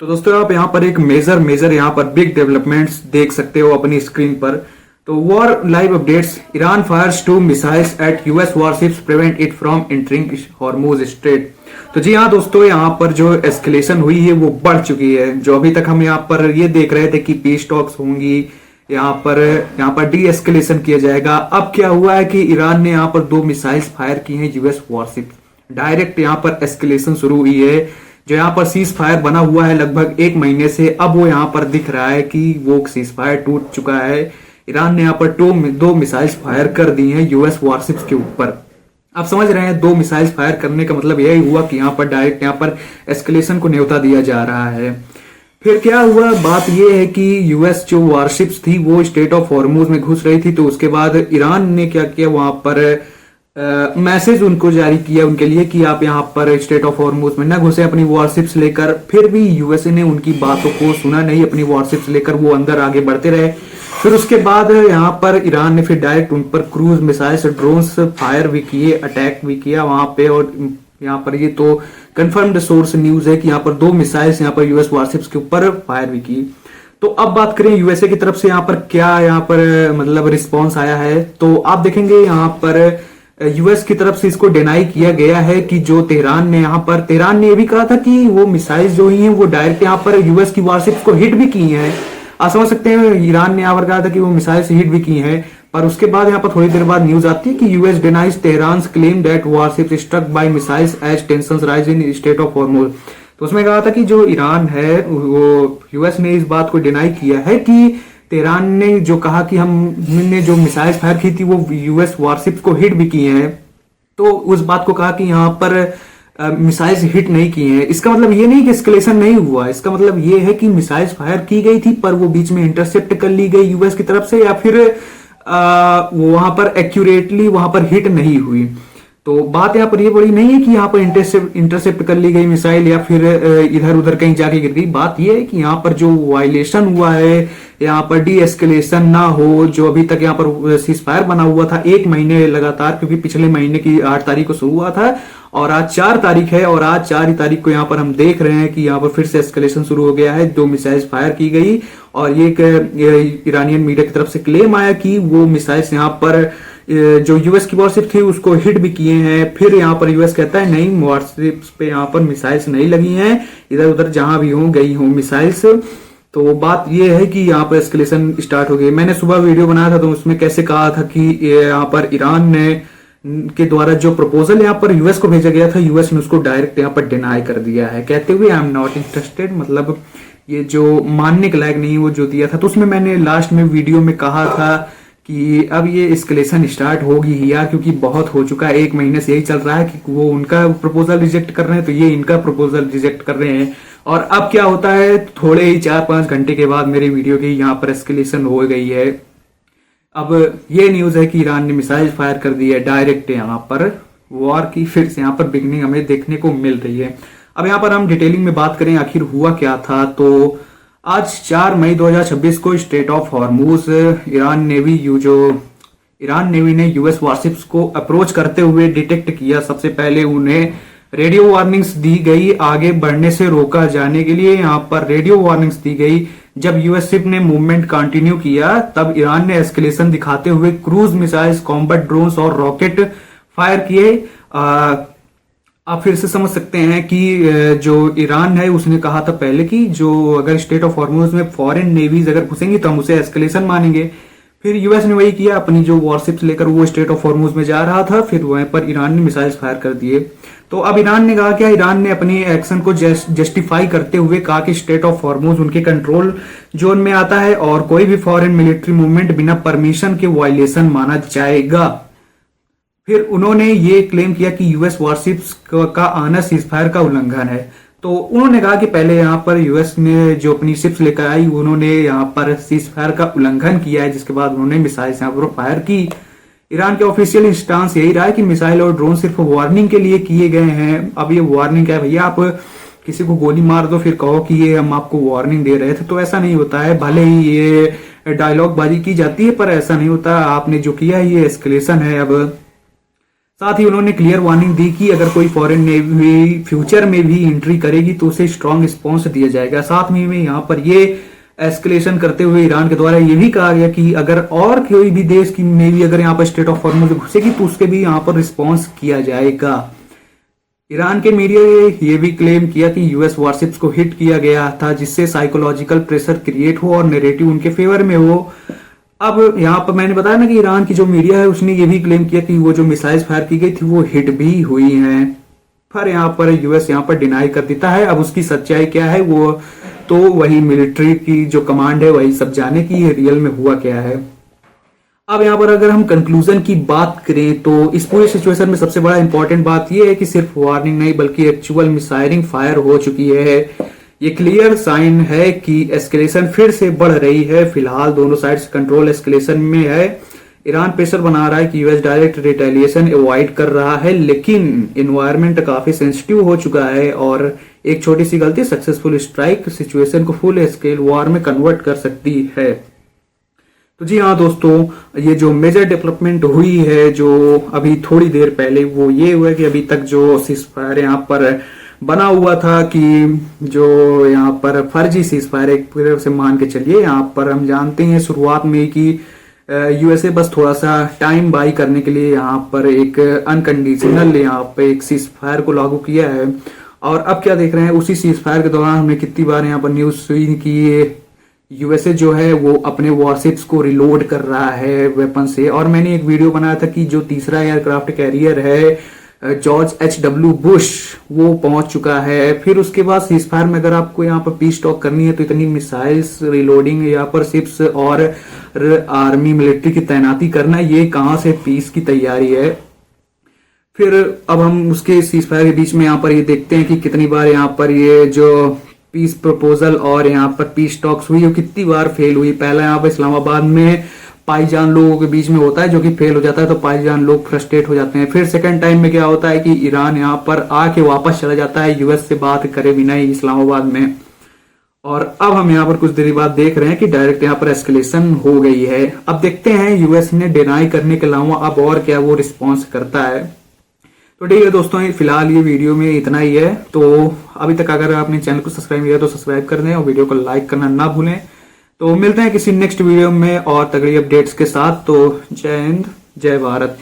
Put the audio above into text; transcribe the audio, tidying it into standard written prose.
तो दोस्तों आप यहाँ पर एक मेजर यहाँ पर बिग डेवलपमेंट्स देख सकते हो अपनी स्क्रीन पर। तो war live updates, Iran fires two missiles at US warships prevent it from entering Hormuz strait. तो जी हाँ दोस्तों, यहाँ पर जो एस्केलेशन हुई है वो बढ़ चुकी है। जो अभी तक हम यहाँ पर ये देख रहे थे कि पीस टॉक्स होंगी, यहाँ पर डी एस्केलेशन किया जाएगा। अब क्या हुआ है कि ईरान ने यहाँ पर 2 मिसाइल्स फायर की हैं यूएस वॉरशिप्स। डायरेक्ट यहाँ पर एस्केलेशन शुरू हुई है। जो यहाँ पर सीज फायर बना हुआ है लगभग 1 महीने से, अब वो यहाँ पर दिख रहा है कि वो सीज फायर टूट चुका है। ईरान ने यहाँ पर 2 मिसाइल्स फायर कर दी हैं यूएस वॉरशिप्स के ऊपर। आप समझ रहे हैं, 2 मिसाइल्स फायर करने का मतलब यही हुआ कि यहाँ पर डायरेक्ट यहाँ पर एस्केलेशन को न्योता दिया जा रहा है। फिर क्या हुआ, बात यह है कि यूएस जो वॉरशिप्स थी वो स्टेट ऑफ हॉर्मुज में घुस रही थी। तो उसके बाद ईरान ने क्या किया, वहां पर मैसेज उनको जारी किया उनके लिए कि आप यहाँ पर स्टेट ऑफ हॉर्मुज में न घुसे अपनी वॉरशिप्स लेकर। फिर भी यूएसए ने उनकी बातों को सुना नहीं, अपनी वॉरशिप्स लेकर वो अंदर आगे बढ़ते रहे। फिर उसके बाद यहाँ पर ईरान ने फिर डायरेक्ट उन पर क्रूज मिसाइल्स, ड्रोन्स फायर भी किए, अटैक भी किया वहां पे। और यहाँ पर ये तो कंफर्म्ड सोर्स न्यूज है कि यहाँ पर 2 मिसाइल्स यहाँ पर यूएस वॉरशिप्स के ऊपर फायर भी की। तो अब बात करें यूएसए की तरफ से यहाँ पर क्या यहाँ पर मतलब रिस्पॉन्स आया है। तो आप देखेंगे यहाँ पर यूएस की तरफ से इसको डिनाई किया गया है कि जो तेहरान ने ये भी कहा था कि वो मिसाइल्स जो ही हैं वो डायरेक्ट यहाँ पर यूएस की वॉरशिप्स को हिट भी की हैं। आप समझ सकते हैं, ईरान ने यहाँ पर कहा था कि वो मिसाइल्स हिट भी की हैं। पर उसके बाद यहाँ पर थोड़ी देर बाद न्यूज आती है कि US denies Tehran's claim that warships struck by missiles as tensions rise in state of Hormuz. तो उसमें कहा था कि जो ईरान है वो, यूएस ने इस बात को डिनाई किया है कि तेहरान ने जो कहा कि हमने जो मिसाइल्स फायर की थी वो यूएस वॉरशिप्स को हिट भी किए हैं। तो उस बात को कहा कि यहाँ पर मिसाइल्स हिट नहीं किए हैं। इसका मतलब ये नहीं कि एस्केलेशन नहीं हुआ, इसका मतलब ये है कि मिसाइल्स फायर की गई थी पर वो बीच में इंटरसेप्ट कर ली गई यूएस की तरफ से, या फिर वहां पर एक्यूरेटली वहां पर हिट नहीं हुई। तो बात यहाँ पर ये बड़ी नहीं है कि यहाँ पर इंटरसेप्ट कर ली गई मिसाइल या फिर इधर उधर कहीं जाके गिर गई। बात ये है कि यहाँ पर जो वायलेशन हुआ है, यहाँ पर डी एस्केलेशन ना हो। जो अभी तक यहाँ पर सीज फायर बना हुआ था 1 महीने लगातार, क्योंकि पिछले महीने की 8 तारीख को शुरू हुआ था और आज 4 तारीख है, और आज 4 तारीख को यहाँ पर हम देख रहे हैं कि यहाँ पर फिर से एस्केलेशन शुरू हो गया है। 2 मिसाइल्स फायर की गई और ये ईरानियन मीडिया की तरफ से क्लेम आया कि वो मिसाइल्स यहाँ पर जो यूएस की वॉरशिप थी उसको हिट भी किए हैं। फिर यहाँ पर यूएस कहता है नहीं, वॉरशिप्स पे यहाँ पर मिसाइल्स नहीं लगी हैं, इधर उधर जहां भी हो गई हो मिसाइल्स। तो बात ये है कि यहाँ पर एस्केलेशन स्टार्ट हो गई। मैंने सुबह वीडियो बनाया था तो उसमें कैसे कहा था कि यहाँ पर ईरान ने के द्वारा जो प्रपोजल यहाँ पर यूएस को भेजा गया था, यूएस ने उसको डायरेक्ट यहाँ पर डिनाई कर दिया है, कहते हुए आई एम नॉट इंटरेस्टेड। मतलब ये जो मानने के लायक नहीं वो जो दिया था। तो उसमें मैंने लास्ट में वीडियो में कहा था कि अब ये एस्केलेशन स्टार्ट होगी ही यार, क्योंकि बहुत हो चुका है। 1 महीने से यही चल रहा है कि वो उनका प्रपोजल रिजेक्ट कर रहे हैं तो ये इनका प्रपोजल रिजेक्ट कर रहे हैं। और अब क्या होता है, थोड़े ही 4-5 घंटे के बाद मेरी वीडियो की यहाँ पर एस्केलेशन हो गई है। अब ये न्यूज है कि ईरान ने मिसाइल फायर कर दी है डायरेक्ट, यहाँ पर वॉर की फिर से यहाँ पर बिगनिंग हमें देखने को मिल रही है। अब यहाँ पर हम डिटेलिंग में बात करें आखिर हुआ क्या था। तो आज 4 मई 2026 को state of Hormuz Iran navy ने यूएस वॉरशिप्स को अप्रोच करते हुए डिटेक्ट किया। सबसे पहले उन्हें रेडियो वार्निंग्स दी गई, आगे बढ़ने से रोका जाने के लिए यहाँ पर रेडियो वार्निंग्स दी गई। जब यूएस शिप ने मूवमेंट कंटिन्यू किया तब ईरान ने एस्केलेशन दिखाते हुए क्रूज मिसाइल्स, कॉम्बैट ड्रोन्स और रॉकेट फायर किए। आप फिर से समझ सकते हैं कि जो ईरान है उसने कहा था पहले कि जो अगर स्टेट ऑफ हॉर्मुज में फॉरेन नेवीज अगर घुसेंगी तो हम उसे एस्केलेशन मानेंगे। फिर यूएस ने वही किया, अपनी जो वॉरशिप्स लेकर वो स्टेट ऑफ हॉर्मुज में जा रहा था, फिर वहां पर ईरान ने मिसाइल्स फायर कर दिए। तो अब ईरान ने कहा क्या, ईरान ने अपनी एक्शन को जस्टिफाई करते हुए कहा कि स्टेट ऑफ हॉर्मुज उनके कंट्रोल जोन में आता है और कोई भी फॉरेन मिलिट्री मूवमेंट बिना परमिशन के वायलेशन माना जाएगा। फिर उन्होंने ये क्लेम किया कि यूएस वॉरशिप्स का आना सीजफायर का उल्लंघन है। तो उन्होंने कहा कि पहले यहाँ पर यूएस ने जो अपनी शिप्स लेकर आई उन्होंने यहाँ पर सीजफायर का उल्लंघन किया है, जिसके बाद उन्होंने मिसाइल्स यहाँ पर फायर की। ईरान के ऑफिशियल स्टांस यही रहा है कि मिसाइल और ड्रोन सिर्फ वार्निंग के लिए किए गए हैं। अब ये वार्निंग क्या है भैया, आप किसी को गोली मार दो फिर कहो कि ये हम आपको वार्निंग दे रहे थे, तो ऐसा नहीं होता है। भले ही ये डायलॉग बाजी की जाती है पर ऐसा नहीं होता। आपने जो किया है ये एस्केलेशन है। अब साथ ही उन्होंने क्लियर वार्निंग दी कि अगर कोई फॉरेन नेवी फ्यूचर में भी एंट्री करेगी तो उसे स्ट्रांग रिस्पॉन्स दिया जाएगा। साथ में यहाँ पर ये एस्केलेशन करते हुए ईरान के द्वारा ये भी कहा गया कि अगर और कोई भी देश की नेवी अगर यहाँ पर स्ट्रेट ऑफ हॉर्मुज घुसेगी तो उसके भी यहाँ पर रिस्पॉन्स किया जाएगा। ईरान के मीडिया ने ये भी क्लेम किया कि यूएस वारशिप्स को हिट किया गया था जिससे साइकोलॉजिकल प्रेशर क्रिएट हो और नैरेटिव उनके फेवर में हो। अब यहाँ पर मैंने बताया ना कि ईरान की जो मीडिया है उसने ये भी क्लेम किया कि वो जो मिसाइल्स फायर की गई थी वो हिट भी हुई हैं, पर यहाँ पर यूएस यहाँ पर डिनाई कर देता है। अब उसकी सच्चाई क्या है वो तो वही मिलिट्री की जो कमांड है वही सब जाने की रियल में हुआ क्या है। अब यहाँ पर अगर हम कंक्लूजन की बात करें तो इस पूरे सिचुएशन में सबसे बड़ा इंपॉर्टेंट बात यह है कि सिर्फ वार्निंग नहीं बल्कि एक्चुअल मिसाइलिंग फायर हो चुकी है। ये क्लियर साइन है कि एस्केलेशन फिर से बढ़ रही है। फिलहाल दोनों साइड्स कंट्रोल एस्केलेशन में है। ईरान प्रेशर बना रहा है कि यूएस डायरेक्ट रिटेलिएशन अवॉइड कर रहा है, लेकिन एनवायरनमेंट काफी सेंसिटिव हो चुका है और एक छोटी सी गलती सक्सेसफुल स्ट्राइक सिचुएशन को फुल स्केल वॉर में कन्वर्ट कर सकती है। तो जी हाँ दोस्तों, ये जो मेजर डेवलपमेंट हुई है जो अभी थोड़ी देर पहले वो ये हुआ कि अभी तक जो सीजफायर यहाँ पर बना हुआ था कि जो यहाँ पर फर्जी सीजफायर एक तरह से मान के चलिए, यहाँ पर हम जानते हैं शुरुआत में कि यूएसए बस थोड़ा सा टाइम बाई करने के लिए यहाँ पर एक अनकंडीशनल यहाँ पे एक सीजफायर को लागू किया है। और अब क्या देख रहे हैं, उसी सीजफायर के दौरान हमने कितनी बार यहाँ पर न्यूज सुनी कि यूएसए जो है वो अपने वॉरशिप्स को रिलोड कर रहा है वेपन से। और मैंने एक वीडियो बनाया था कि जो तीसरा एयरक्राफ्ट कैरियर है जॉर्ज एच.डब्ल्यू. बुश वो पहुंच चुका है। फिर उसके बाद सीजफायर में अगर आपको यहाँ पर पीस टॉक करनी है तो इतनी मिसाइल्स रिलोडिंग यहाँ पर शिप्स और आर्मी मिलिट्री की तैनाती करना, ये कहाँ से पीस की तैयारी है। फिर अब हम उसके सीजफायर के बीच में यहाँ पर ये देखते हैं कि कितनी बार यहाँ पर ये जो पीस प्रपोजल और यहाँ पर पीस टॉक्स हुई, कितनी बार फेल हुई। पहला यहाँ पर इस्लामाबाद में पाईजान लोगों के बीच में होता है जो कि फेल हो जाता है तो पाईजान लोग फ्रस्ट्रेट हो जाते हैं। फिर सेकंड टाइम में क्या होता है कि ईरान यहाँ पर आके वापस चला जाता है यूएस से बात करे बिना ही इस्लामाबाद में। और अब हम यहाँ पर कुछ देर बाद देख रहे हैं कि डायरेक्ट यहाँ पर एस्केलेशन हो गई है। अब देखते हैं यूएस ने डिनाई करने के अलावा अब और क्या वो रिस्पॉन्स करता है। तो ठीक है दोस्तों, फिलहाल ये वीडियो में इतना ही है। तो अभी तक अगर आपने चैनल को सब्सक्राइब किया तो सब्सक्राइब कर दें और वीडियो को लाइक करना ना भूलें। तो मिलते हैं किसी नेक्स्ट वीडियो में और तगड़ी अपडेट्स के साथ। तो जय हिंद, जय भारत।